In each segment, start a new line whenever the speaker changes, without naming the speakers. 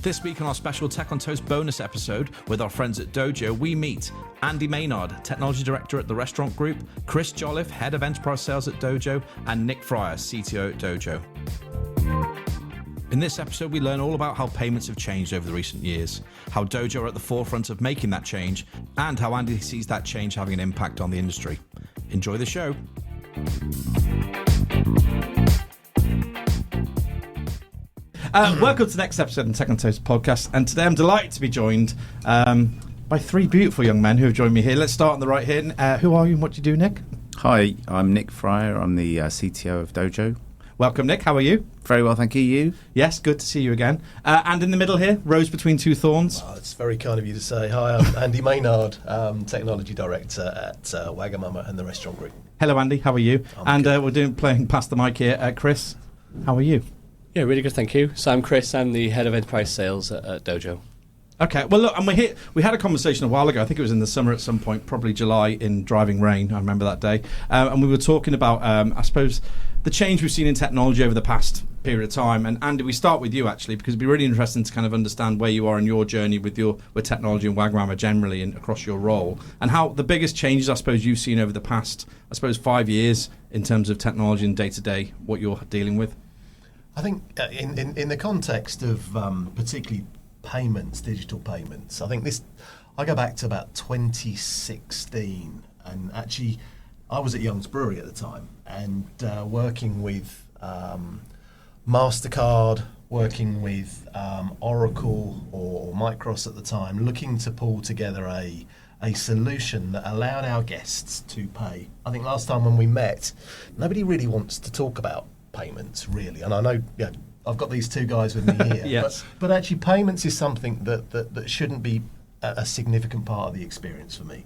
This week on our special Tech on Toast bonus episode with our friends at Dojo, we meet Andy Maynard, Technology Director at the Restaurant Group, Chris Jolliffe, Head of Enterprise Sales at Dojo, and Nick Fryer, CTO at Dojo. In this episode, we learn all about how payments have changed over the recent years, how Dojo are at the forefront of making that change, and how Andy sees that change having an impact on the industry. Enjoy the show.
Welcome to the next episode of the Tech on Toast podcast, and today I'm delighted to be joined by three beautiful young men who have joined me here. Let's start on the right here. Who are you and what do you do, Nick?
Hi, I'm Nick Fryer. I'm the CTO of Dojo.
Welcome, Nick. How are you?
Very well, thank you. You?
Yes, good to see you again. And in the middle here, rose between two thorns.
Oh, it's very kind of you to say. Hi, I'm Andy Maynard, Technology Director at Wagamama and the Restaurant Group.
Hello, Andy. How are you? We're playing past the mic here. Chris, how are you?
Yeah, really good, thank you. So I'm Chris, I'm the Head of Enterprise Sales at Dojo.
Okay, well look, and we're here. We had a conversation a while ago, I think it was in the summer at some point, probably July, in driving rain, I remember that day, and we were talking about, I suppose, the change we've seen in technology over the past period of time. And Andy, we start with you actually, because it'd be really interesting to kind of understand where you are in your journey with technology and Wagamama generally and across your role, and how the biggest changes, I suppose, you've seen over the past, 5 years in terms of technology and day-to-day, what you're dealing with.
I think in the context of particularly payments, digital payments, I go back to about 2016, and actually I was at Young's Brewery at the time, and working with MasterCard, working with Oracle or Micros at the time, looking to pull together a solution that allowed our guests to pay. I think last time when we met, nobody really wants to talk about payments really, and I know I've got these two guys with me here.
Yes.
but actually payments is something that shouldn't be a significant part of the experience for me.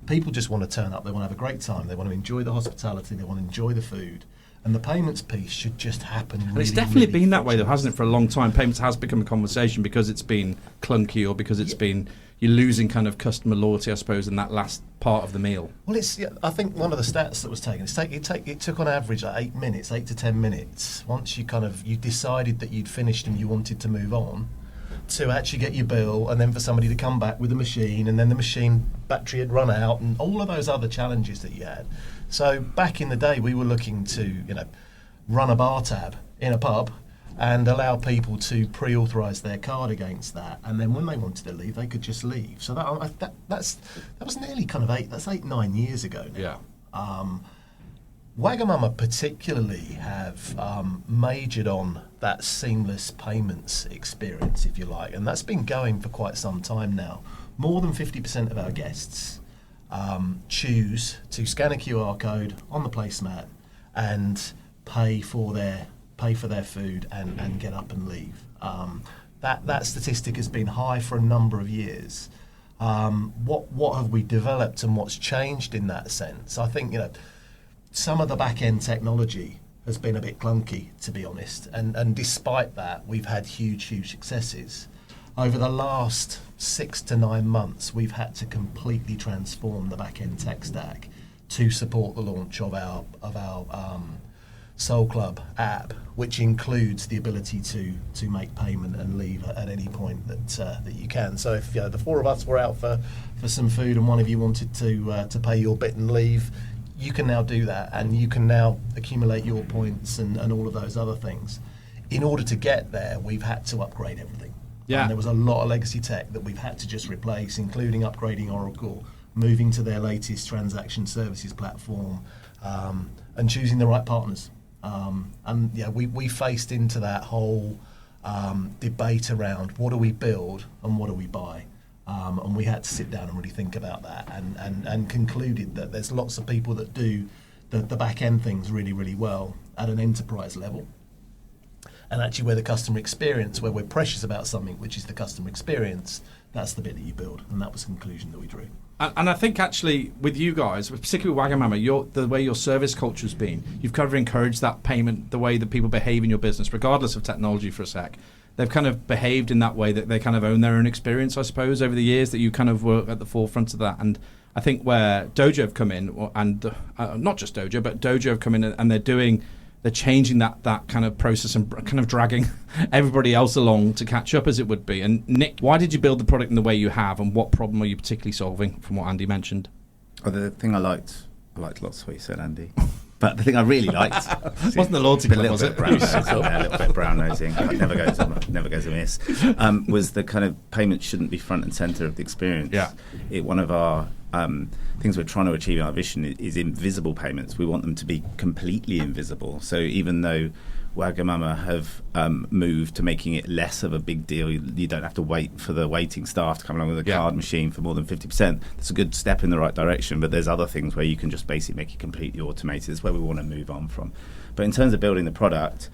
People just want to turn up, they want to have a great time, they want to enjoy the hospitality, they want to enjoy the food, and the payments piece should just happen really,
and it's definitely
really
been that way though, hasn't it, for a long time? Payments has become a conversation because it's been clunky, or because it's been, you're losing kind of customer loyalty, I suppose, in that last part of the meal.
Well, I think one of the stats that was taken, it took on average like 8 to 10 minutes, once you decided that you'd finished and you wanted to move on, to actually get your bill, and then for somebody to come back with the machine, and then the machine battery had run out, and all of those other challenges that you had. So back in the day, we were looking to run a bar tab in a pub and allow people to pre-authorise their card against that, and then when they wanted to leave, they could just leave. So that was nearly kind of 8-9 years ago now.
Yeah.
Wagamama particularly have majored on that seamless payments experience, if you like, and that's been going for quite some time now. More than 50% of our guests choose to scan a QR code on the placemat and pay for their food and get up and leave. That statistic has been high for a number of years. What have we developed and what's changed in that sense? I think some of the back end technology has been a bit clunky, to be honest, and despite that, we've had huge successes. Over the last 6 to 9 months, we've had to completely transform the back end tech stack to support the launch of our Soul Club app, which includes the ability to make payment and leave at any point that you can. So if the four of us were out for some food and one of you wanted to pay your bit and leave, you can now do that, and you can now accumulate your points and all of those other things. In order to get there, we've had to upgrade everything.
Yeah.
And there was a lot of legacy tech that we've had to just replace, including upgrading Oracle, moving to their latest transaction services platform, and choosing the right partners. We faced into that whole debate around what do we build and what do we buy, and we had to sit down and really think about that, and concluded that there's lots of people that do the back end things really, really well at an enterprise level, and actually where the customer experience, where we're precious about something, which is the customer experience, that's the bit that you build, and that was the conclusion that we drew.
And I think actually with you guys, particularly with Wagamama, the way your service culture's been, you've kind of encouraged that payment, the way that people behave in your business, regardless of technology for a sec. They've kind of behaved in that way that they kind of own their own experience, I suppose, over the years that you kind of were at the forefront of that. And I think where Dojo have come in, and not just Dojo, but Dojo have come in and they're they're changing that kind of process and kind of dragging everybody else along to catch up, as it would be. And Nick, why did you build the product in the way you have, and what problem are you particularly solving from what Andy mentioned?
Oh, the thing I liked lots of what you said, Andy. But the thing I really liked
wasn't the loyalty club, was it?
A little bit brown nosing. Never goes amiss. Was the kind of payments shouldn't be front and center of the experience.
Yeah.
One of our things we're trying to achieve in our vision is invisible payments. We want them to be completely invisible. So even though Wagamama have moved to making it less of a big deal, you don't have to wait for the waiting staff to come along with a card machine for more than 50%. That's a good step in the right direction, but there's other things where you can just basically make it completely automated. It's where we want to move on from. But in terms of building the product,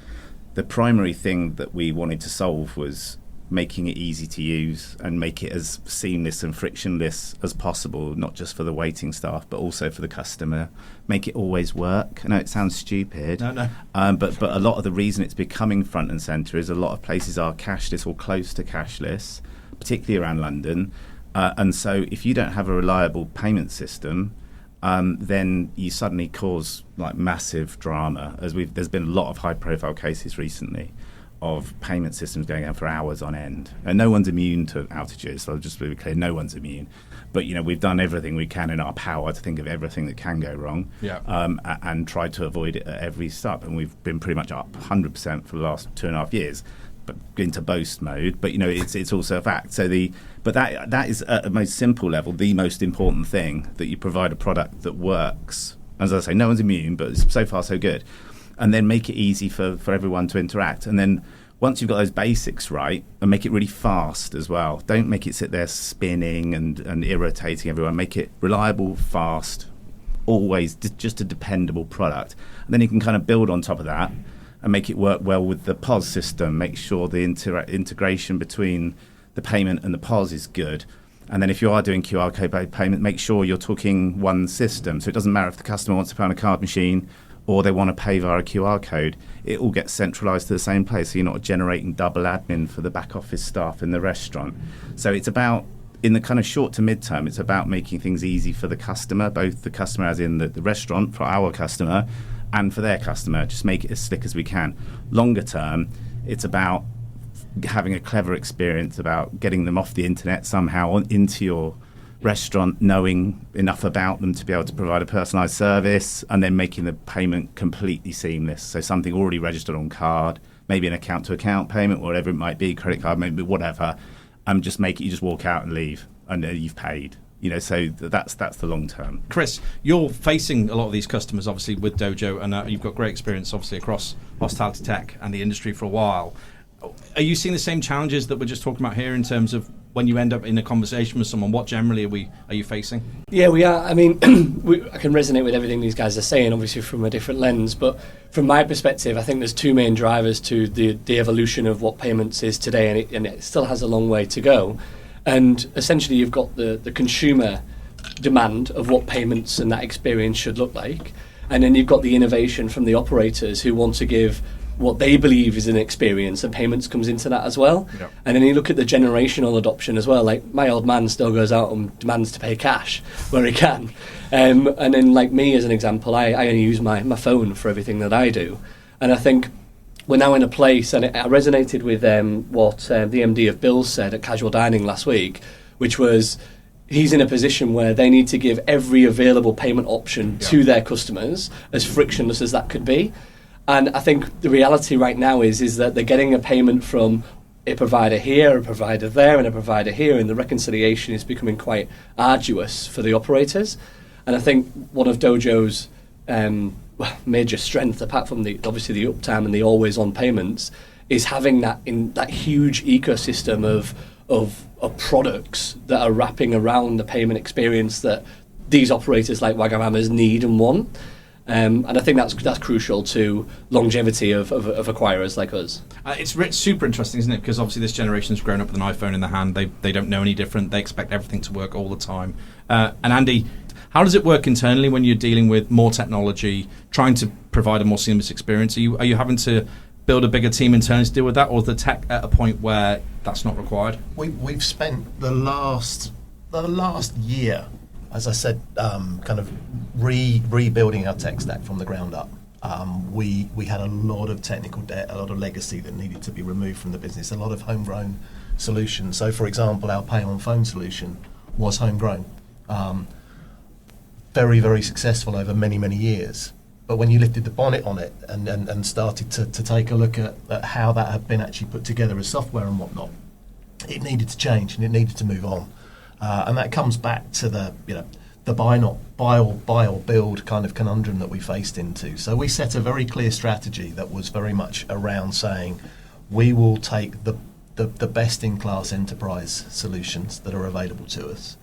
the primary thing that we wanted to solve was making it easy to use and make it as seamless and frictionless as possible, not just for the waiting staff, but also for the customer. Make it always work. I know it sounds stupid.
No.
But a lot of the reason it's becoming front and centre is a lot of places are cashless or close to cashless, particularly around London. And so if you don't have a reliable payment system, then you suddenly cause like massive drama. There's been a lot of high-profile cases recently of payment systems going on for hours on end. And no one's immune to outages, so I'll just be clear, no one's immune. But, we've done everything we can in our power to think of everything that can go wrong and tried to avoid it at every step. And we've been pretty much up 100% for the last 2.5 years, but into boast mode. But, it's also a fact. But that is, at a most simple level, the most important thing, that you provide a product that works. As I say, no one's immune, but it's so far so good. And then make it easy for everyone to interact. And then once you've got those basics right, and make it really fast as well. Don't make it sit there spinning and irritating everyone. Make it reliable, fast, always just a dependable product. And then you can kind of build on top of that and make it work well with the POS system. Make sure the integration between the payment and the POS is good. And then if you are doing QR code payment, make sure you're talking one system. So it doesn't matter if the customer wants to pay on a card machine or they want to pay via a QR code, it all gets centralised to the same place, so you're not generating double admin for the back office staff in the restaurant. So it's about, in the kind of short to mid-term, it's about making things easy for the customer, both the customer as in the restaurant, for our customer, and for their customer. Just make it as slick as we can. Longer term, it's about having a clever experience, about getting them off the internet somehow into your restaurant, knowing enough about them to be able to provide a personalised service, and then making the payment completely seamless. So something already registered on card, maybe an account-to-account payment, whatever it might be, credit card, maybe whatever, and just make it, you just walk out and leave, and you've paid. So that's the long term.
Chris, you're facing a lot of these customers, obviously, with Dojo, and you've got great experience, obviously, across hospitality tech and the industry for a while. Are you seeing the same challenges that we're just talking about here in terms of when you end up in a conversation with someone? What generally are you facing?
Yeah, we are. I mean, I can resonate with everything these guys are saying, obviously from a different lens. But from my perspective, I think there's two main drivers to the evolution of what payments is today, and it still has a long way to go. And essentially, you've got the consumer demand of what payments and that experience should look like. And then you've got the innovation from the operators who want to give what they believe is an experience, and payments comes into that as well. Yep. And then you look at the generational adoption as well. Like, my old man still goes out and demands to pay cash where he can. And then, like me as an example, I only use my phone for everything that I do. And I think we're now in a place, and I resonated with what the MD of Bill's said at Casual Dining last week, which was he's in a position where they need to give every available payment option to their customers, as frictionless as that could be. And I think the reality right now is that they're getting a payment from a provider here, a provider there, and a provider here, and the reconciliation is becoming quite arduous for the operators. And I think one of Dojo's major strength, apart from obviously the uptime and the always-on payments, is having that huge ecosystem of products that are wrapping around the payment experience that these operators like Wagamamas need and want. And I think that's crucial to longevity of acquirers like us.
It's super interesting, isn't it? Because obviously this generation's grown up with an iPhone in the hand. They don't know any different. They expect everything to work all the time. And Andy, how does it work internally when you're dealing with more technology, trying to provide a more seamless experience? Are you having to build a bigger team internally to deal with that, or is the tech at a point where that's not required?
We've spent the last year, as I said, kind of rebuilding our tech stack from the ground up. we had a lot of technical debt, a lot of legacy that needed to be removed from the business, a lot of homegrown solutions. So, for example, our pay on phone solution was homegrown. Very, very successful over many, many years. But when you lifted the bonnet on it and started to take a look at how that had been actually put together as software and whatnot, it needed to change and it needed to move on. And that comes back to the buy or build kind of conundrum that we faced into. So we set a very clear strategy that was very much around saying we will take the best-in-class enterprise solutions that are available to us,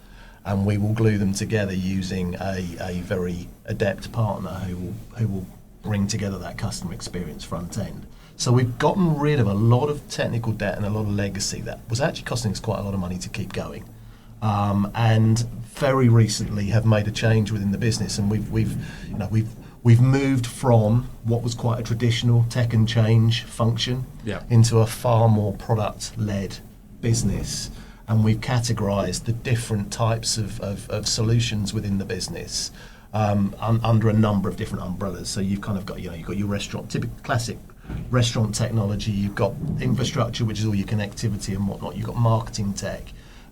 and we will glue them together using a very adept partner who will bring together that customer experience front end. So we've gotten rid of a lot of technical debt and a lot of legacy that was actually costing us quite a lot of money to keep going. And very recently have made a change within the business, and we've moved from what was quite a traditional tech and change function into a far more product-led business. And we've categorised the different types of solutions within the business under a number of different umbrellas. So you've kind of got you've got your restaurant, typical classic restaurant technology. You've got infrastructure, which is all your connectivity and whatnot. You've got marketing tech,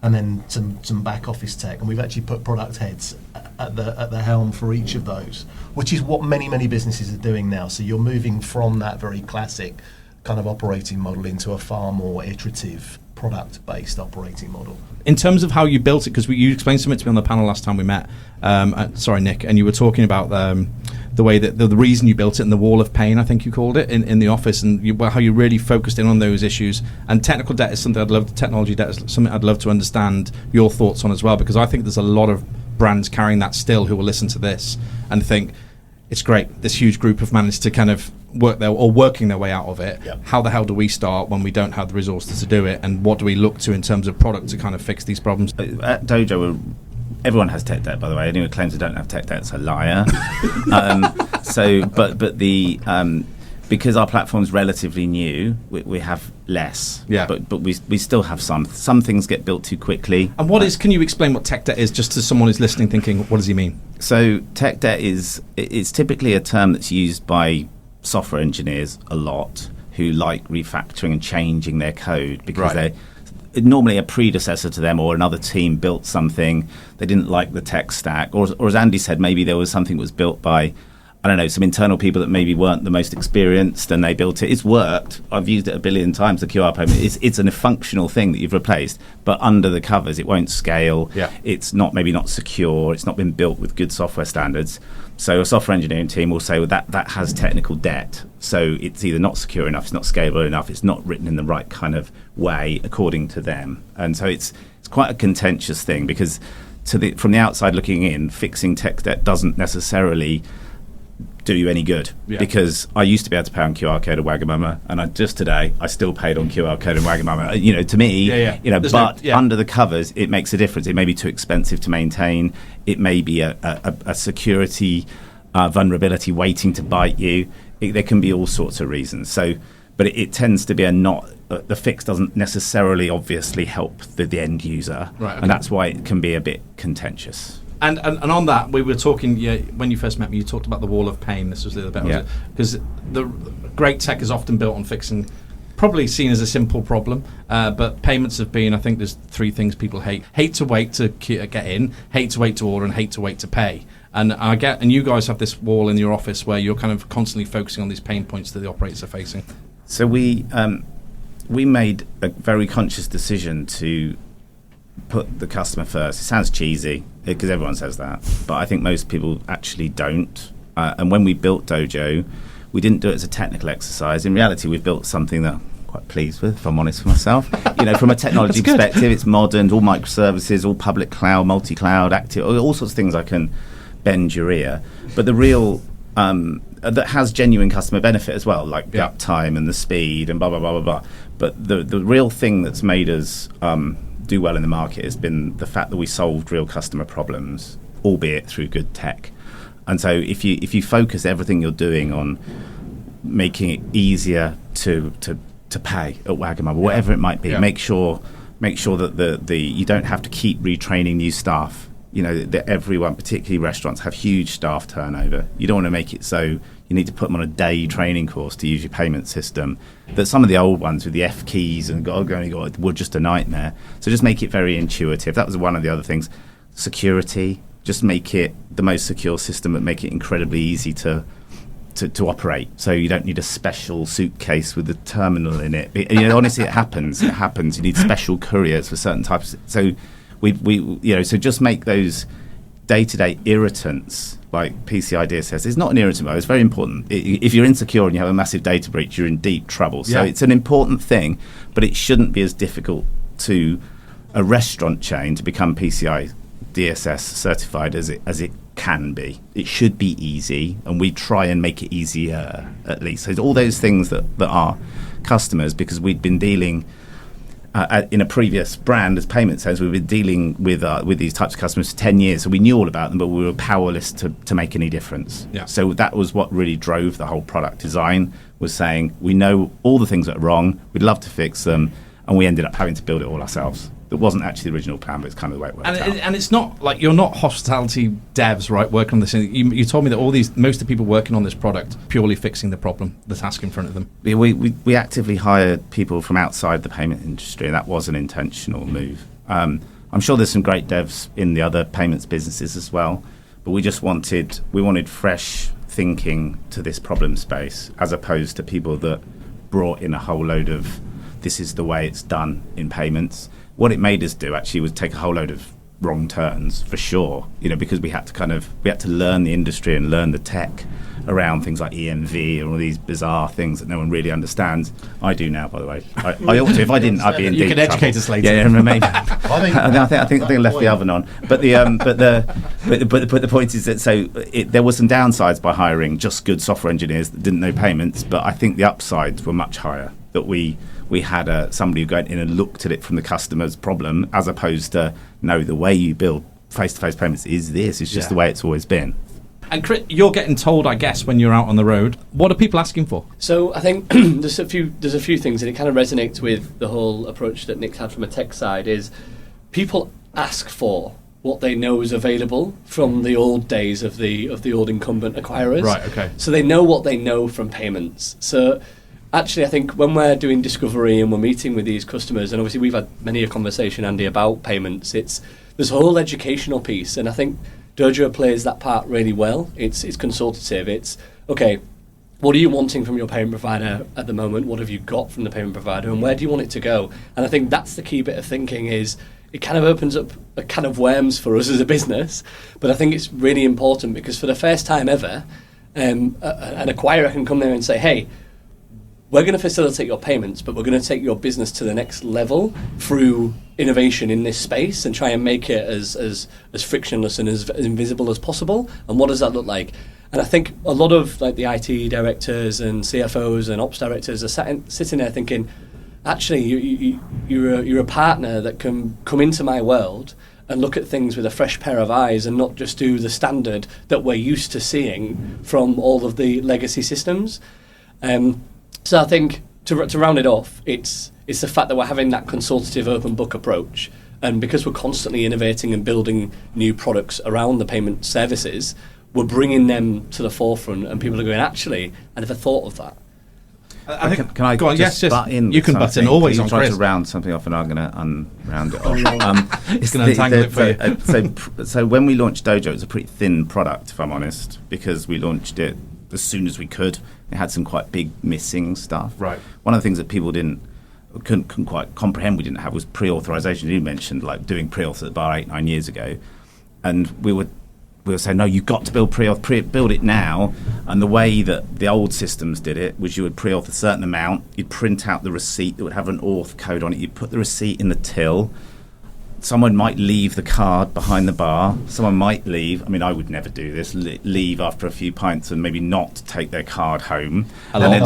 and then some back office tech. And we've actually put product heads at the helm for each of those, which is what many businesses are doing now. So you're moving from that very classic kind of operating model into a far more iterative product-based operating model.
In terms of how you built it, because you explained something to me on the panel last time we met, sorry Nick, and you were talking about the way that the reason you built it and the wall of pain, I think you called it, in the office, and how you really focused in on those issues. And technical debt is something technology debt is something I'd love to understand your thoughts on as well, because I think there's a lot of brands carrying that still who will listen to this and think, it's great, this huge group have managed to kind of working their way out of it.
Yep.
How the hell do we start when we don't have the resources to do it, and what do we look to in terms of product to kind of fix these problems?
At Dojo, everyone has tech debt, by the way. Anyone who claims they don't have tech debt is a liar. Because our platform's relatively new, we have less.
Yeah.
But we still have some. Some things get built too quickly.
And can you explain what tech debt is, just to someone who's listening thinking, what does he mean?
So tech debt it's typically a term that's used by software engineers a lot, who like refactoring and changing their code because they're normally a predecessor to them or another team built something, they didn't like the tech stack, or as Andy said, maybe there was something that was built by, I don't know, some internal people that maybe weren't the most experienced, and they built it. It's worked. I've used it a billion times, the QR payment. It's a functional thing that you've replaced, but under the covers, it won't scale.
Yeah.
It's maybe not secure. It's not been built with good software standards. So a software engineering team will say, well, that has technical debt. So it's either not secure enough, it's not scalable enough, it's not written in the right kind of way according to them. And so it's quite a contentious thing, because from the outside looking in, fixing tech debt doesn't necessarily do you any good, because I used to be able to pay on QR code at Wagamama, and just today I still paid on QR code at Wagamama. To me, under the covers it makes a difference. It may be too expensive to maintain. It may be a security vulnerability waiting to bite you. There can be all sorts of reasons. So, but it tends to be the fix doesn't necessarily obviously help the end user, and that's why it can be a bit contentious.
And on that, we were talking, when you first met me, you talked about the wall of pain. This was the other bit. Because the great tech is often built on fixing, probably seen as a simple problem, but payments have been, I think there's three things people hate. Hate to wait to get in, hate to wait to order, and hate to wait to pay. And you guys have this wall in your office where you're kind of constantly focusing on these pain points that the operators are facing.
So we made a very conscious decision to put the customer first. It sounds cheesy because everyone says that, but I think most people actually don't. And when we built Dojo, we didn't do it as a technical exercise. In reality, we've built something that I'm quite pleased with, if I'm honest with myself. From a technology perspective, it's modern, all microservices, all public cloud, multi-cloud, active, all sorts of things I can bend your ear. But the real that has genuine customer benefit as well, like the uptime and the speed and blah blah blah blah blah. But the real thing that's made us do well in the market has been the fact that we solved real customer problems, albeit through good tech. And so if you focus everything you're doing on making it easier to pay at Wagamama, whatever it might be, make sure that the you don't have to keep retraining new staff. That everyone, particularly restaurants, have huge staff turnover. You don't want to make it so you need to put them on a day training course to use your payment system. That some of the old ones with the F keys and were just a nightmare. So just make it very intuitive. That was one of the other things. Security, just make it the most secure system, but make it incredibly easy to operate. So you don't need a special suitcase with a terminal in it. Honestly, it happens. It happens. You need special couriers for certain types. So so just make those day-to-day irritants like PCI DSS. It's not an irritant, but it's very important. If you're insecure and you have a massive data breach, you're in deep trouble. So it's an important thing, but it shouldn't be as difficult to a restaurant chain to become PCI DSS certified as it can be. It should be easy, and we try and make it easier at least. So all those things that are customers, because we'd been dealing in a previous brand, as Payment Sense, we've been dealing with these types of customers for 10 years, so we knew all about them, but we were powerless to make any difference. Yeah. So that was what really drove the whole product design, was saying, we know all the things that are wrong, we'd love to fix them, and we ended up having to build it all ourselves. It wasn't actually the original plan, but it's kind of the way it worked out.
And it's not like you're not hospitality devs, right, working on this. You told me that most of the people working on this product purely fixing the problem, the task in front of them.
We actively hired people from outside the payment industry, and that was an intentional move. I'm sure there's some great devs in the other payments businesses as well, but we wanted fresh thinking to this problem space, as opposed to people that brought in a whole load of, this is the way it's done in payments. What it made us do actually was take a whole load of wrong turns, for sure, because we had to learn the industry and learn the tech around things like EMV and all these bizarre things that no one really understands. I do now, by the way. I ought to. If I didn't, I'd be in deep trouble. You can educate us later. Yeah, maybe. I think I left the oven on. But the point is that there were some downsides by hiring just good software engineers that didn't know payments, but I think the upsides were much higher. That we had somebody who went in and looked at it from the customer's problem, as opposed to, no, the way you build face-to-face payments is this. It's just the way it's always been.
And Chris, you're getting told, I guess, when you're out on the road, what are people asking for?
So I think there's a few things, and it kind of resonates with the whole approach that Nick had from a tech side, is people ask for what they know is available from the old days of the old incumbent acquirers.
Right, okay.
So they know what they know from payments. So actually, I think when we're doing discovery and we're meeting with these customers, and obviously we've had many a conversation, Andy, about payments, it's this whole educational piece, and I think Dojo plays that part really well. It's consultative. It's, okay, what are you wanting from your payment provider at the moment? What have you got from the payment provider, and where do you want it to go? And I think that's the key bit of thinking, is it kind of opens up a can of worms for us as a business, but I think it's really important, because for the first time ever, an acquirer can come there and say, hey, we're going to facilitate your payments, but we're going to take your business to the next level through innovation in this space and try and make it as frictionless and as invisible as possible. And what does that look like? And I think a lot of like the IT directors and CFOs and ops directors are sitting there thinking, actually, you're a partner that can come into my world and look at things with a fresh pair of eyes and not just do the standard that we're used to seeing from all of the legacy systems. So I think to round it off, it's the fact that we're having that consultative open book approach, and because we're constantly innovating and building new products around the payment services, we're bringing them to the forefront, and people are going, actually, I never thought of that.
Can I go on? Yes, butt in?
You can butt in always.
I'm trying to round something off, and I'm going to unround it off.
It's going to untangle it for you.
So when we launched Dojo, it was a pretty thin product, if I'm honest, because we launched it as soon as we could. It had some quite big missing stuff. Right. One of the things that people couldn't quite comprehend we didn't have was pre-authorization. You mentioned like doing pre-auth at the bar 8-9 years ago, and we were saying, no, you've got to build pre-auth, build it now. And the way that the old systems did it was you would pre-auth a certain amount, you'd print out the receipt that would have an auth code on it, you'd put the receipt in the till. Someone might leave the card behind the bar. Someone might leave. I mean, I would never do this. Leave after a few pints and maybe not take their card home.
That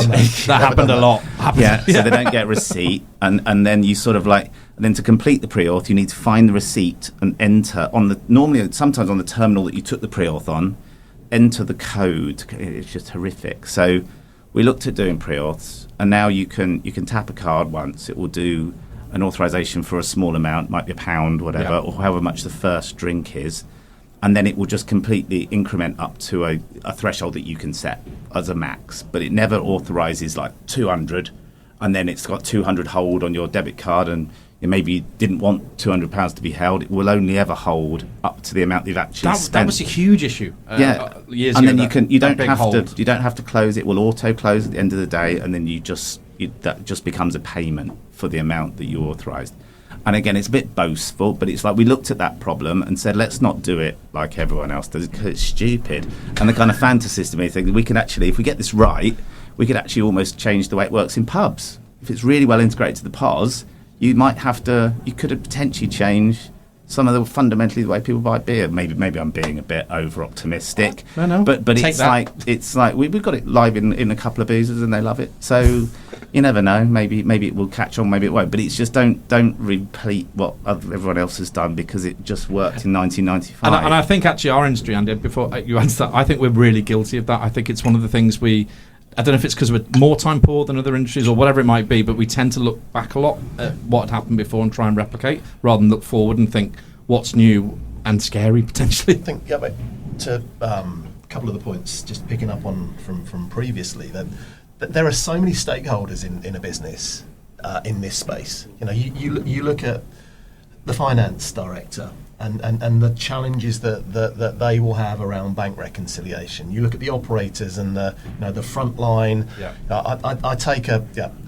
happened a lot.
Yeah, so they don't get a receipt. And then you sort of like, and then to complete the pre-auth, you need to find the receipt and enter sometimes on the terminal that you took the pre-auth on, enter the code. It's just horrific. So we looked at doing pre-auths, and now you can tap a card once. It will do an authorization for a small amount, might be £1, whatever, or however much the first drink is. and then it will just completely increment up to a threshold that you can set as a max, but it never authorises like 200, and then it's got 200 hold on your debit card, and maybe you didn't want £200 to be held. It will only ever hold up to the amount you've actually spent.
That was a huge issue. Years
and
ago,
then you don't have to close. It will auto close at the end of the day, and then that just becomes a payment for the amount that you authorised. And again, it's a bit boastful, but it's like we looked at that problem and said, let's not do it like everyone else does, because it's stupid. And the kind of fantasist to me thinks we can actually, if we get this right, we could actually almost change the way it works in pubs. If it's really well integrated to the POS, you could potentially change some of the fundamentally the way people buy beer. Maybe I'm being a bit over optimistic.
No.
But it's like we've got it live in a couple of boozers and they love it. So you never know. Maybe it will catch on. Maybe it won't. But it's just don't repeat what everyone else has done, because it just worked in 1995.
And I think actually our industry, Andy, before you answer that, I think we're really guilty of that. I think it's one of the things I don't know if it's because we're more time poor than other industries or whatever it might be, but we tend to look back a lot at what had happened before and try and replicate, rather than look forward and think what's new and scary potentially.
I think to a couple of the points, just picking up on from previously, that there are so many stakeholders in a business in this space. You look at the finance director and the challenges that they will have around bank reconciliation. You look at the operators and the front line.
Yeah.
I take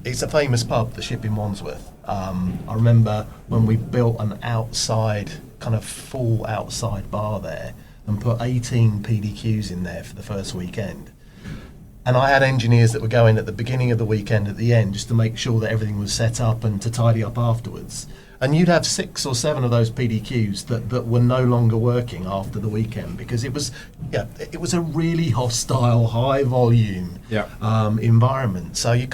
it's a famous pub, the Ship in Wandsworth. I remember when we built an full outside bar there and put 18 PDQs in there for the first weekend. And I had engineers that were going at the beginning of the weekend, at the end, just to make sure that everything was set up and to tidy up afterwards. And you'd have 6 or 7 of those PDQs that were no longer working after the weekend, because it was a really hostile, high volume environment. So you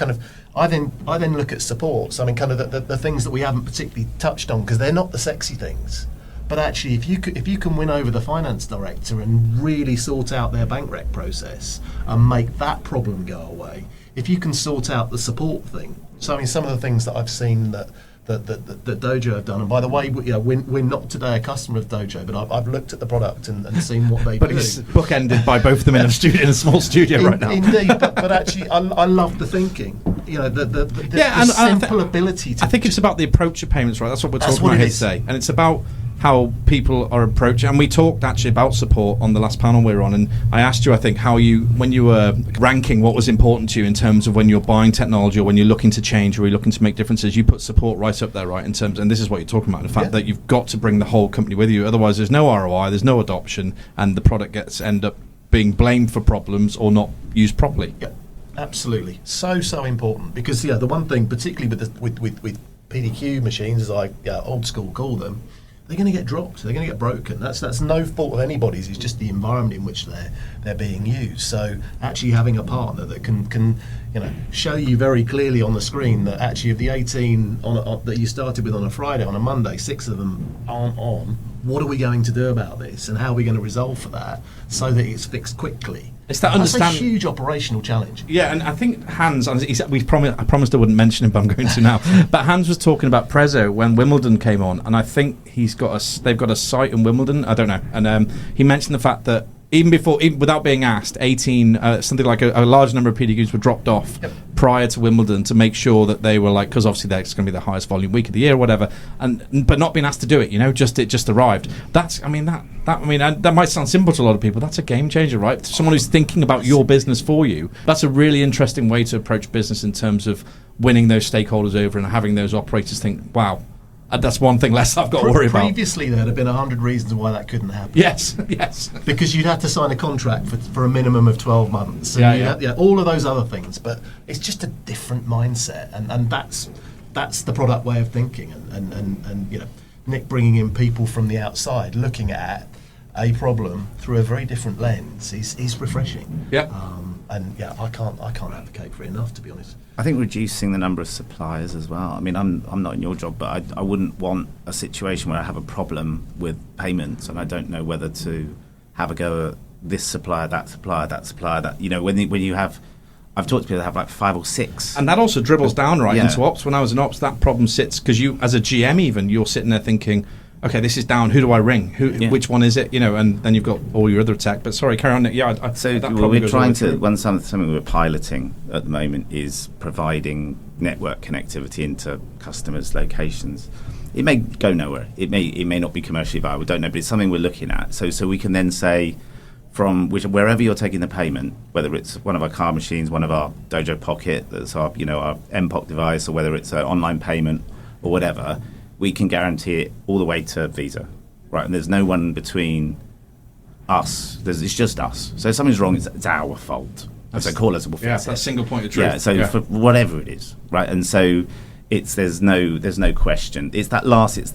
I then look at supports. I mean, kind of the things that we haven't particularly touched on, because they're not the sexy things. But actually, if you can win over the finance director and really sort out their bank rec process and make that problem go away, if you can sort out the support thing. So I mean, some of the things that I've seen that Dojo have done, and by the way, we're not today a customer of Dojo, but I've looked at the product and seen what they do.
But it's bookended by both of them in a small studio right now.
Indeed, but actually, I love the thinking. The simple ability to.
I think it's about the approach of payments, right? That's what we're talking about here today, and it's about how people are approaching. And we talked actually about support on the last panel we were on, and I asked you, I think, when you were ranking what was important to you in terms of when you're buying technology or when you're looking to change or you're looking to make differences, you put support right up there, right, in terms, and this is what you're talking about, the fact that you've got to bring the whole company with you, otherwise there's no ROI, there's no adoption, and the product end up being blamed for problems or not used properly.
Yeah, absolutely. So important, because the one thing, particularly with PDQ machines, as I old school call them, they're going to get dropped. They're going to get broken. That's no fault of anybody's. It's just the environment in which they're being used. So actually having a partner that can show you very clearly on the screen that actually of the 18 that you started with on a Friday, on a Monday, 6 of them aren't on. What are we going to do about this, and how are we going to resolve for that so that it's fixed quickly?
It's that
That's a huge operational challenge.
Yeah, and I think Hans, I promised I wouldn't mention him, but I'm going to now. But Hans was talking about Prezzo when Wimbledon came on, and I think they've got a site in Wimbledon. I don't know, and he mentioned the fact that even without being asked, 18 something like a large number of PDQs were dropped off prior to Wimbledon to make sure that they were because obviously that's going to be the highest volume week of the year or whatever, but not being asked to do it, it just arrived. That might sound simple to a lot of people. That's a game changer, right? Someone who's thinking about your business for you. That's a really interesting way to approach business in terms of winning those stakeholders over and having those operators think, wow, that's one thing less I've got to worry about.
Previously, there had been 100 reasons why that couldn't happen.
Yes.
Because you'd have to sign a contract for a minimum of 12 months. And all of those other things. But it's just a different mindset, and that's the product way of thinking. And Nick bringing in people from the outside, looking at a problem through a very different lens is refreshing.
Yeah.
I can't advocate for it enough, to be honest.
I think reducing the number of suppliers as well. I mean, I'm not in your job, but I wouldn't want a situation where I have a problem with payments and I don't know whether to have a go at this supplier, that supplier, that supplier. That when you have, I've talked to people that have like 5 or 6,
and that also dribbles down into ops. When I was in ops, that problem sits because you, as a GM, even you're sitting there thinking, okay, this is down. Who do I ring?
Yeah.
Which one is it? And then you've got all your other tech. But sorry, carry on. Yeah.
We're trying to. Something we're piloting at the moment is providing network connectivity into customers' locations. It may go nowhere. It may not be commercially viable. Don't know, but it's something we're looking at. So we can then say, from wherever you're taking the payment, whether it's one of our card machines, one of our Dojo Pocket, that's our our MPOC device, or whether it's an online payment or whatever, we can guarantee it all the way to Visa, right? And there's no one between us. It's just us. So if something's wrong, it's our fault. So call us, we'll fix it.
That's single point of truth.
Yeah. So for whatever it is, right? And so there's no question. It's that last. It's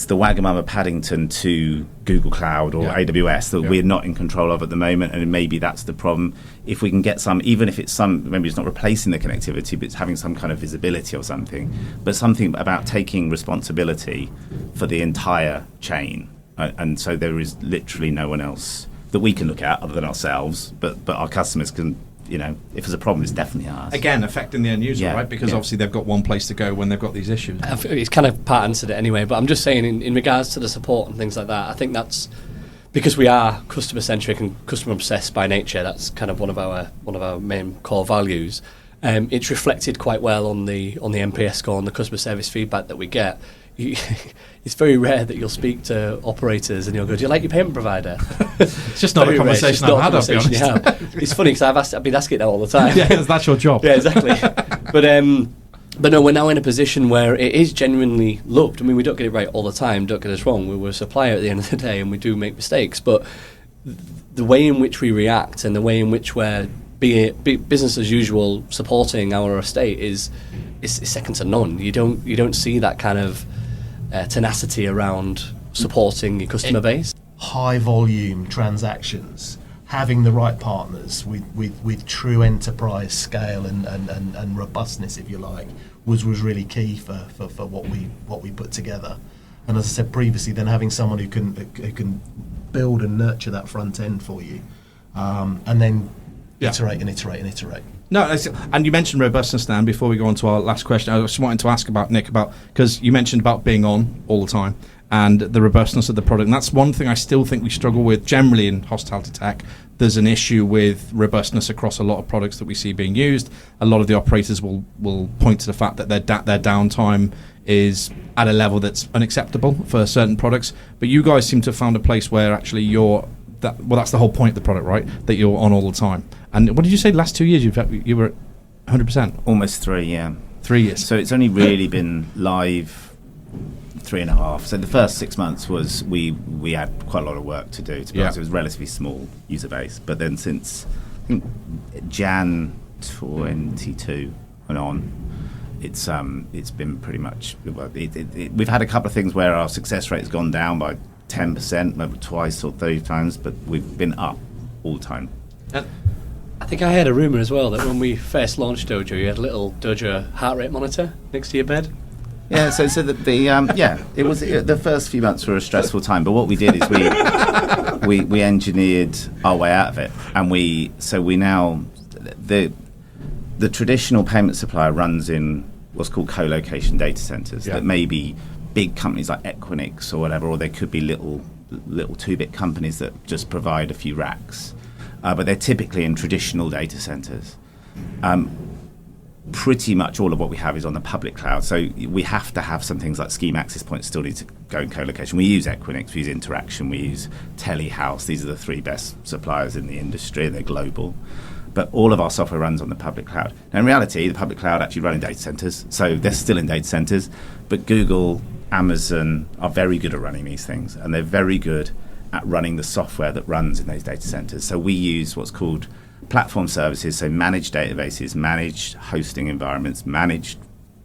the Wagamama Paddington to Google Cloud or AWS that we're not in control of at the moment, and maybe that's the problem. If we can get some, even if it's maybe it's not replacing the connectivity, but it's having some kind of visibility or something, but something about taking responsibility for the entire chain. And so there is literally no one else that we can look at other than ourselves, but our customers can. If there's a problem, it's definitely ours.
Again, affecting the end user, right? Because obviously they've got one place to go when they've got these issues.
It's kind of part answered it anyway, but I'm just saying in regards to the support and things like that, I think that's because we are customer centric and customer obsessed by nature. That's kind of one of our main core values. It's reflected quite well on the NPS score and the customer service feedback that we get. It's very rare that you'll speak to operators and you'll go, "Do you like your payment provider?"
It's just not a conversation I've had, I'll be honest.
It's funny because I've been asking it now all the time.
Yeah, that's your job.
Yeah, exactly. But no, we're now in a position where it is genuinely loved. I mean, we don't get it right all the time, don't get us wrong. We're a supplier at the end of the day and we do make mistakes. But the way in which we react and the way in which we're business as usual supporting our estate is second to none. You don't see that kind of tenacity around supporting your customer base.
High volume transactions, having the right partners with true enterprise scale and robustness, if you like, was really key for what we put together. And as I said previously, then having someone who can build and nurture that front end for you, and then iterate and iterate and iterate.
No, and you mentioned robustness, Dan. Before we go on to our last question, I just wanted to ask about Nick because you mentioned about being on all the time and the robustness of the product. And that's one thing I still think we struggle with generally in hospitality tech. There's an issue with robustness across a lot of products that we see being used. A lot of the operators will point to the fact that their downtime is at a level that's unacceptable for certain products. But you guys seem to have found a place where actually that's the whole point of the product, right? That you're on all the time. And what did you say? The last 2 years you were at 100%?
Almost 3, yeah.
3 years.
So it's only really been live 3.5. So the first 6 months was we had quite a lot of work to do. To be honest, it was a relatively small user base. But then since I think Jan 22 and on, it's been pretty much. We've had a couple of things where our success rate has gone down by 10%, maybe twice or 30 times, but we've been up all the time.
I think I heard a rumour as well that when we first launched Dojo, you had a little Dojo heart rate monitor next to your bed.
Yeah, so it was the first few months were a stressful time, but what we did is we engineered our way out of it, and we now the traditional payment supplier runs in what's called co-location data centers that may be big companies like Equinix or whatever, or they could be little 2-bit companies that just provide a few racks. But they're typically in traditional data centers. Pretty much all of what we have is on the public cloud. So we have to have some things like scheme access points still need to go in co-location. We use Equinix, we use Interaction, we use Telehouse. These are the 3 best suppliers in the industry, and they're global. But all of our software runs on the public cloud. Now, in reality, the public cloud actually run in data centers. So they're still in data centers. But Google, Amazon are very good at running these things, and they're very good at running the software that runs in those data centers. So we use what's called platform services, so managed databases, managed hosting environments, managed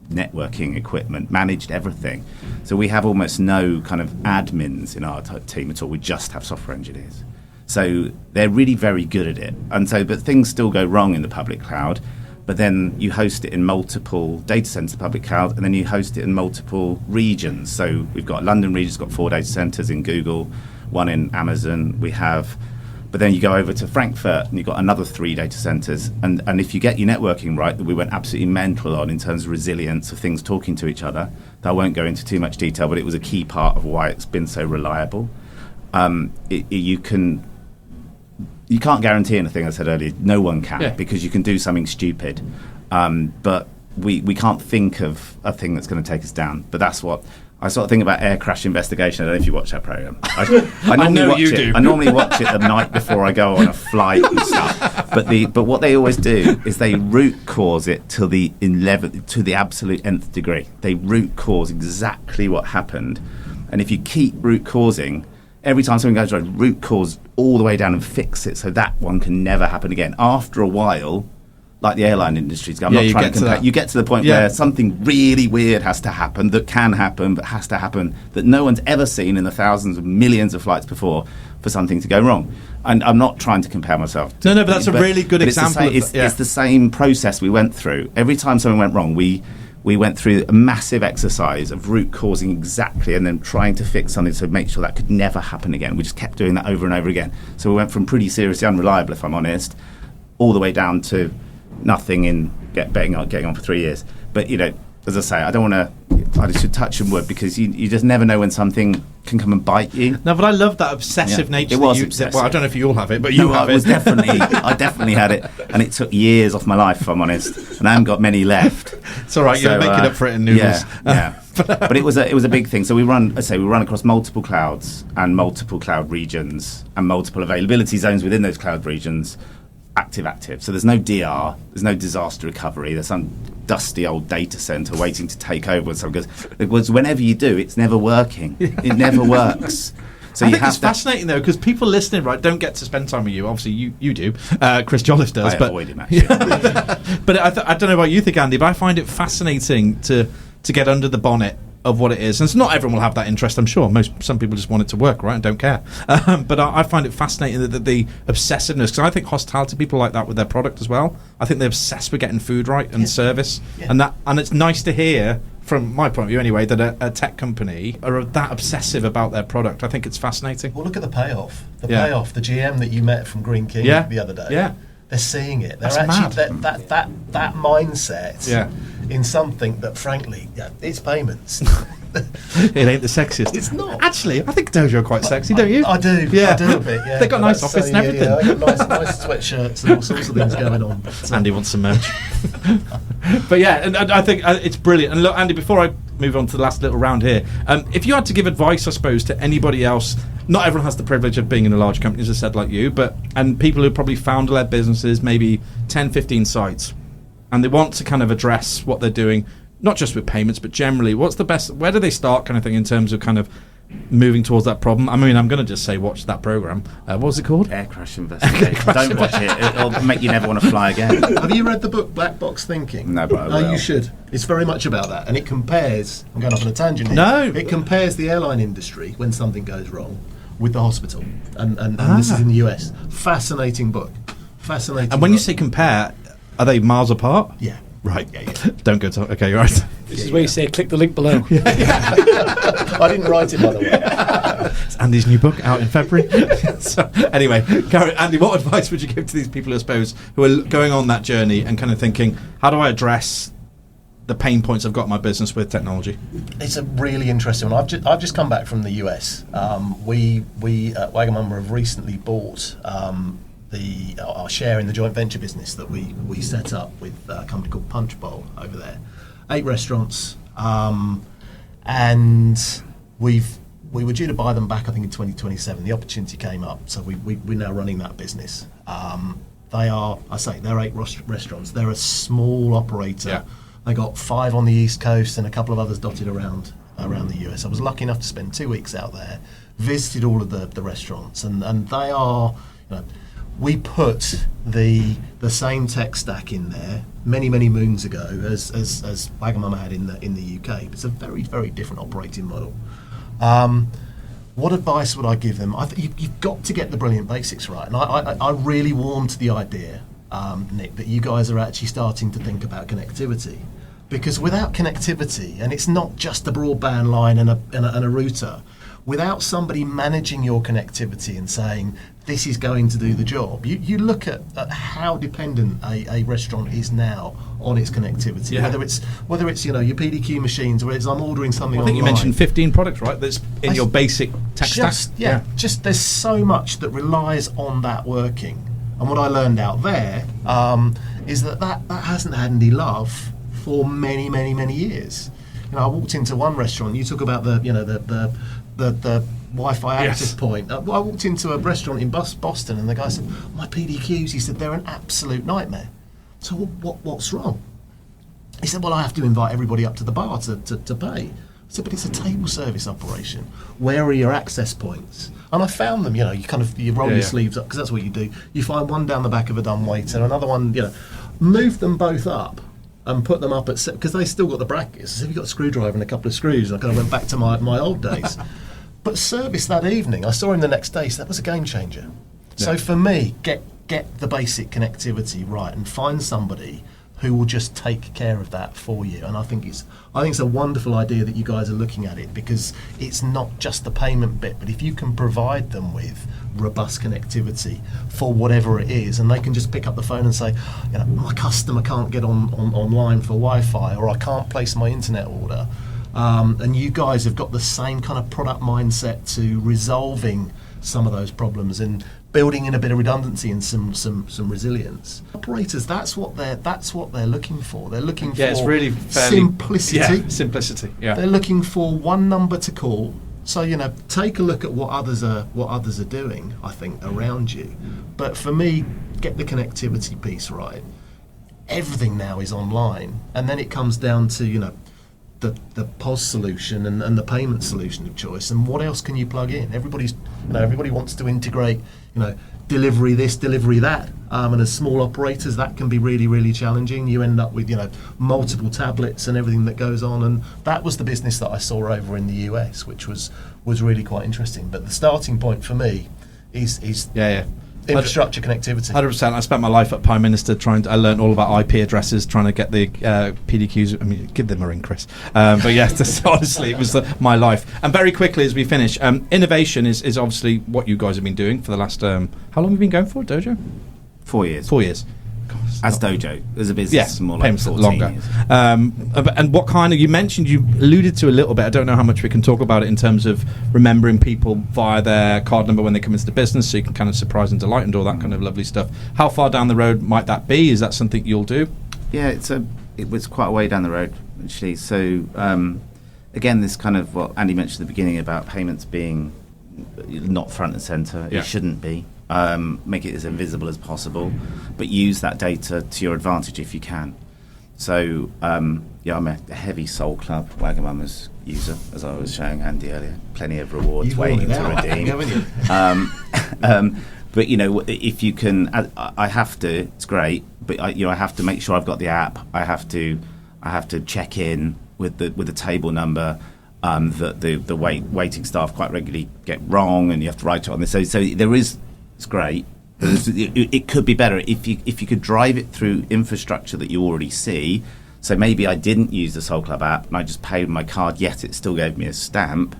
networking equipment, managed everything. So we have almost no kind of admins in our team at all. We just have software engineers. So they're really very good at it. But things still go wrong in the public cloud. But then you host it in multiple data centers, public cloud, and then you host it in multiple regions. So we've got London region's got 4 data centers in Google, 1 in Amazon. We have But then you go over to Frankfurt and you've got another 3 data centers. And if you get your networking right, that we went absolutely mental on in terms of resilience of things talking to each other, that I won't go into too much detail, but it was a key part of why it's been so reliable. You can't guarantee anything, I said earlier. No one can, because you can do something stupid. But we can't think of a thing that's going to take us down. But that's what I sort of think about air crash investigation. I don't know if you watch that program. I normally watch it. I normally watch it the night before I go on a flight and stuff. But what they always do is they root cause it to the absolute nth degree. They root cause exactly what happened, and if you keep root causing, every time something goes wrong, root cause all the way down and fix it so that one can never happen again. After a while, like the airline industry's I'm not trying to compare. You get to the point where something really weird has to happen, that can happen, but has to happen, that no one's ever seen in the thousands of millions of flights before for something to go wrong. And I'm not trying to compare myself to...
No, but that's a really good example.
It's the same process we went through. Every time something went wrong, we went through a massive exercise of root causing exactly and then trying to fix something to make sure that could never happen again. We just kept doing that over and over again. So we went from pretty seriously unreliable, if I'm honest, all the way down to nothing in getting on for 3 years. But, as I say, I don't want to... I should touch on wood because you just never know when something can come and bite you.
No, but I love that obsessive nature.
It was obsessive.
Well, I don't know if you all have it, but you have it.
I definitely had it, and it took years off my life, if I'm honest, and I haven't got many left.
It's all right. You're making up for it in noodles.
Yeah. But it was a big thing. So we run across multiple clouds and multiple cloud regions and multiple availability zones within those cloud regions. Active. So there's no DR, there's no disaster recovery, there's some dusty old data center waiting to take over when someone goes, because whenever you do, it's never working. It never works. So
I think it's fascinating though, because people listening, right, don't get to spend time with you. Obviously, you do. Chris Jolliffe does.
I
but
avoid him, actually.
But I don't know what you think, Andy, but I find it fascinating to get under the bonnet of what it is. And not everyone will have that interest, I'm sure. Some people just want it to work, right, and don't care. But I find it fascinating that the obsessiveness, because I think hospitality people like that with their product as well. I think they're obsessed with getting food right and service. Yeah. And it's nice to hear, from my point of view anyway, that a tech company are that obsessive about their product. I think it's fascinating.
Well, look at the payoff. The GM that you met from Green King the other day.
Yeah.
They're seeing it.
That's mad.
That mindset in something that, frankly, it's payments.
It ain't the sexiest.
It's not.
Actually, I think Dojo are quite sexy, don't you?
I do.
Yeah.
I do a bit, yeah.
They've got a nice office and everything.
Yeah, they've got nice sweatshirts and all sorts of things going on. So.
Andy wants some merch. But and I think it's brilliant. And look, Andy, before I move on to the last little round here, if you had to give advice, I suppose, to anybody else, not everyone has the privilege of being in a large company, as I said, like you, and people who probably founder-led businesses, maybe 10, 15 sites, and they want to kind of address what they're doing, not just with payments, but generally, what's the best, where do they start kind of thing in terms of kind of moving towards that problem? I mean, I'm going to just say watch that program. What was it called?
Air Crash Investigation. Don't watch it. It'll make you never want to fly again.
Have you read the book Black Box Thinking?
No, but I will.
You should. It's very much about that. And it compares, I'm going off on a tangent here.
No.
It compares the airline industry when something goes wrong with the hospital. And this is in the US. Fascinating book. Fascinating.
And when you say compare, are they miles apart?
Yeah.
Right. Yeah. Don't go to... Okay, you're right.
This is where you say click the link below.
I didn't write it, by the way.
It's Andy's new book out in February. So, anyway, Andy, what advice would you give to these people, I suppose, who are going on that journey and kind of thinking, how do I address the pain points I've got in my business with technology?
It's a really interesting one. I've just come back from the US. We at Wagamama have recently bought our share in the joint venture business that we set up with a company called Punch Bowl over there. 8 restaurants, and we were due to buy them back, I think, in 2027. The opportunity came up, so we're now running that business. They're 8 restaurants. They're a small operator.
Yeah.
They got 5 on the East Coast and a couple of others dotted around the US. I was lucky enough to spend 2 weeks out there, visited all of the restaurants, and they are, we put the same tech stack in there many moons ago as Wagamama had in the UK. It's a very, very different operating model. What advice would I give them? I think you've got to get the brilliant basics right. And I really warm to the idea, Nick, that you guys are actually starting to think about connectivity. Because without connectivity, and it's not just a broadband line and a router, without somebody managing your connectivity and saying this is going to do the job. You look at how dependent a restaurant is now on its connectivity.
Yeah.
Whether it's your PDQ machines, or it's I'm ordering something
I think
online.
you mentioned 15 products, right? That's in your basic tech stack.
Just there's so much that relies on that working. And what I learned out there is that hasn't had any love for many, many, many years. I walked into one restaurant. You talk about the Wi-Fi access point. I walked into a restaurant in Boston, and the guy said, "My PDQs," he said, "they're an absolute nightmare." So what's wrong? He said, "Well, I have to invite everybody up to the bar to pay." I said, "But it's a table service operation. Where are your access points?" And I found them. You roll your sleeves up, because that's what you do. You find one down the back of a dumb waiter, another one. Move them both up and put them up at, because they still got the brackets. So if you've got a screwdriver and a couple of screws, and I kind of went back to my old days. But service that evening, I saw him the next day, so that was a game changer. Yeah. So for me, get the basic connectivity right, and find somebody who will just take care of that for you. And I think it's a wonderful idea that you guys are looking at it, because it's not just the payment bit, but if you can provide them with robust connectivity for whatever it is, and they can just pick up the phone and say, my customer can't get online for Wi-Fi, or I can't place my internet order. And you guys have got the same kind of product mindset to resolving some of those problems and building in a bit of redundancy and some resilience. Operators, that's what they're looking for. They're looking for
it's really fairly,
simplicity.
Yeah, simplicity. Yeah.
They're looking for one number to call. So take a look at what others are doing, I think, around you. But for me, get the connectivity piece right. Everything now is online, and then it comes down to the POS solution and the payment solution of choice, and what else can you plug in? Everybody wants to integrate delivery this, delivery that, and as small operators that can be really, really challenging. You end up with multiple tablets and everything that goes on, and that was the business that I saw over in the US, which was really quite interesting. But the starting point for me is infrastructure connectivity.
100%. I spent my life at Prime Minister I learned all about IP addresses, trying to get the PDQs. I mean, give them a ring, Chris. But yes, honestly, it was my life. And very quickly as we finish, innovation is obviously what you guys have been doing for the last. How long have you been going for, Dojo?
4 years.
4 years.
As Dojo, as a business, more like
payments
14
longer.
years.
And what kind of, you alluded to a little bit, I don't know how much we can talk about it in terms of remembering people via their card number when they come into the business, so you can kind of surprise and delight and all that kind of lovely stuff. How far down the road might that be? Is that something you'll do?
Yeah, it was quite a way down the road, actually. So, again, this kind of what Andy mentioned at the beginning about payments being not front and centre.
Yeah.
It shouldn't be. Make it as invisible as possible, but use that data to your advantage if you can. So, I'm a heavy Soul Club Wagamama's user, as I was showing Andy earlier. Plenty of rewards waiting to redeem. But if you can, I have to. It's great, but I have to make sure I've got the app. I have to check in with the table number. That the waiting staff quite regularly get wrong, and you have to write it on this. So there is. It's great. It could be better if you could drive it through infrastructure that you already see. So maybe I didn't use the Soul Club app and I just paid with my card, yet it still gave me a stamp.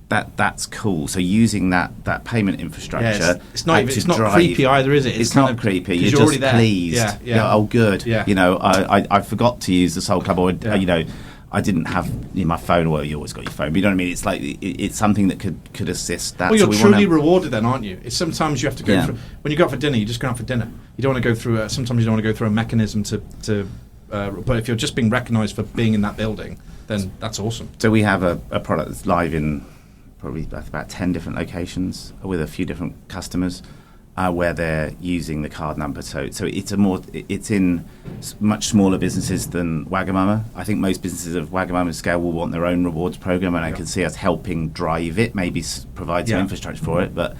That's cool. So using that payment infrastructure,
it's not creepy either, is it?
It's not creepy. You're just pleased.
Yeah.
Oh, good.
Yeah.
I forgot to use the Soul Club, or I didn't have my phone. Well, you always got your phone, but you know what I mean. It's like it's something that could assist that.
Well, you're truly rewarded then, aren't you? It's sometimes you have to go through. When you go out for dinner, you just go out for dinner. You don't want to go through. Sometimes you don't want to go through a mechanism to. But if you're just being recognised for being in that building, then that's awesome.
So we have a product that's live in probably about 10 different locations with a few different customers. Where they're using the card number, so it's in much smaller businesses than Wagamama. I think most businesses of Wagamama's scale will want their own rewards program, and I can see us helping drive it, maybe provide some infrastructure for it. But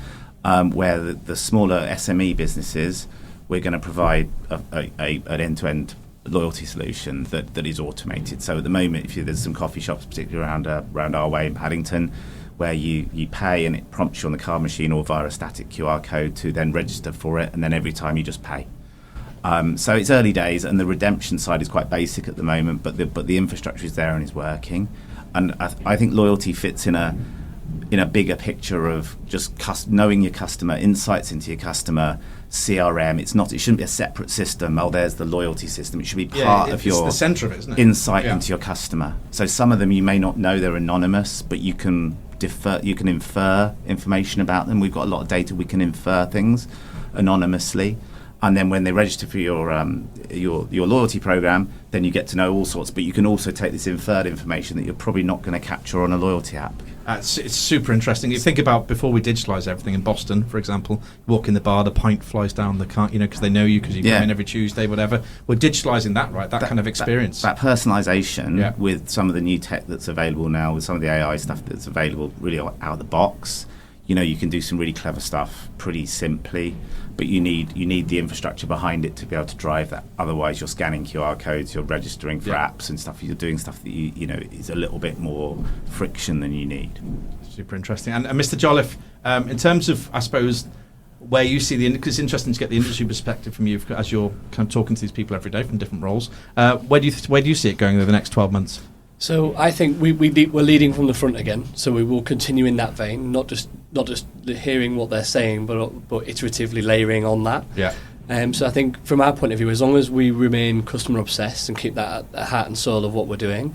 where the smaller SME businesses, we're going to provide an end-to-end loyalty solution that is automated. So at the moment, if there's some coffee shops, particularly around our way in Paddington, where you pay and it prompts you on the card machine or via a static QR code to then register for it, and then every time you just pay. So it's early days, and the redemption side is quite basic at the moment, but the infrastructure is there and is working. And I think loyalty fits in in a bigger picture of just knowing your customer, insights into your customer, CRM. It shouldn't be a separate system. Oh, there's the loyalty system. It should be part of your
the center of it, isn't it?
insight into your customer. So some of them you may not know they're anonymous, but you can infer information about them. We've got a lot of data. We can infer things anonymously. And then when they register for your loyalty program, then you get to know all sorts. But you can also take this inferred information that you're probably not going to capture on a loyalty app.
It's super interesting. You think about before we digitalised everything in Boston, for example, walk in the bar, the pint flies down the car, because they know you because you come in every Tuesday, whatever. We're digitalising that, right? That kind of experience.
That personalisation with some of the new tech that's available now, with some of the AI stuff that's available really out of the box. You can do some really clever stuff pretty simply, but you need the infrastructure behind it to be able to drive that. Otherwise, you're scanning QR codes, you're registering for apps and stuff. You're doing stuff that is a little bit more friction than you need.
Super interesting. And Mr. Jolliffe, in terms of, I suppose, where you see because it's interesting to get the industry perspective from you as you're kind of talking to these people every day from different roles. Where do you see it going over the next 12 months?
So I think we're leading from the front again. So we will continue in that vein, not just hearing what they're saying, but iteratively layering on that.
Yeah.
So I think from our point of view, as long as we remain customer obsessed and keep that at the heart and soul of what we're doing,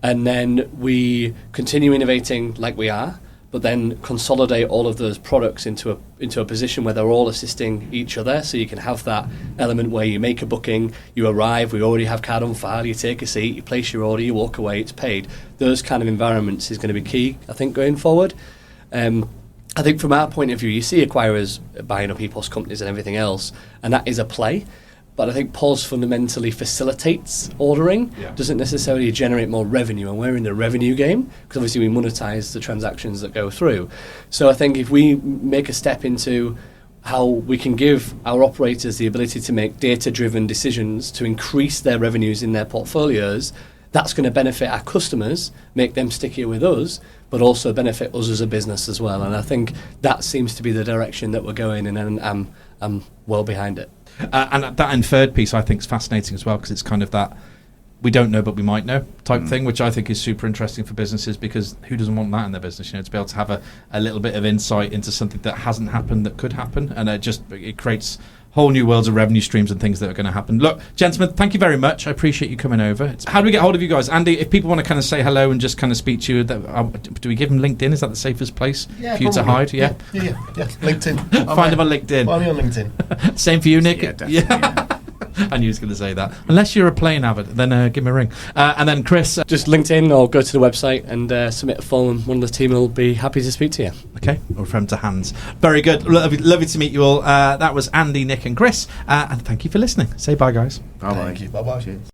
and then we continue innovating like we are, but then consolidate all of those products into a position where they're all assisting each other. So you can have that element where you make a booking, you arrive, we already have card on file, you take a seat, you place your order, you walk away, it's paid. Those kind of environments is going to be key, I think, going forward. I think from our point of view, you see acquirers buying up EPOS companies and everything else, and that is a play. But I think POS fundamentally facilitates ordering, doesn't necessarily generate more revenue, and we're in the revenue game, because obviously we monetize the transactions that go through. So I think if we make a step into how we can give our operators the ability to make data-driven decisions to increase their revenues in their portfolios, that's going to benefit our customers, make them stickier with us, but also benefit us as a business as well. And I think that seems to be the direction that we're going in, and I'm well behind it.
And that inferred piece I think is fascinating as well, because it's kind of that we don't know but we might know type thing, which I think is super interesting for businesses, because who doesn't want that in their business, to be able to have a little bit of insight into something that hasn't happened that could happen, and it creates whole new worlds of revenue streams and things that are going to happen. Look, gentlemen, thank you very much. I appreciate you coming over. How do we get hold of you guys? Andy, if people want to kind of say hello and just kind of speak to you, do we give them LinkedIn? Is that the safest place for you to hide? Yeah.
LinkedIn.
Find them on LinkedIn.
Find me on LinkedIn.
Same for you, Nick?
Yeah, definitely.
I knew he was going to say that. Unless you're a playing avid, then give me a ring. And then Chris.
Just LinkedIn, or go to the website and submit a form, and one of the team will be happy to speak to you.
Okay, or from to hands. Very good. Lovely to meet you all. That was Andy, Nick and Chris. And thank you for listening. Say bye, guys.
Bye-bye.
Thank you. Bye-bye.
Cheers.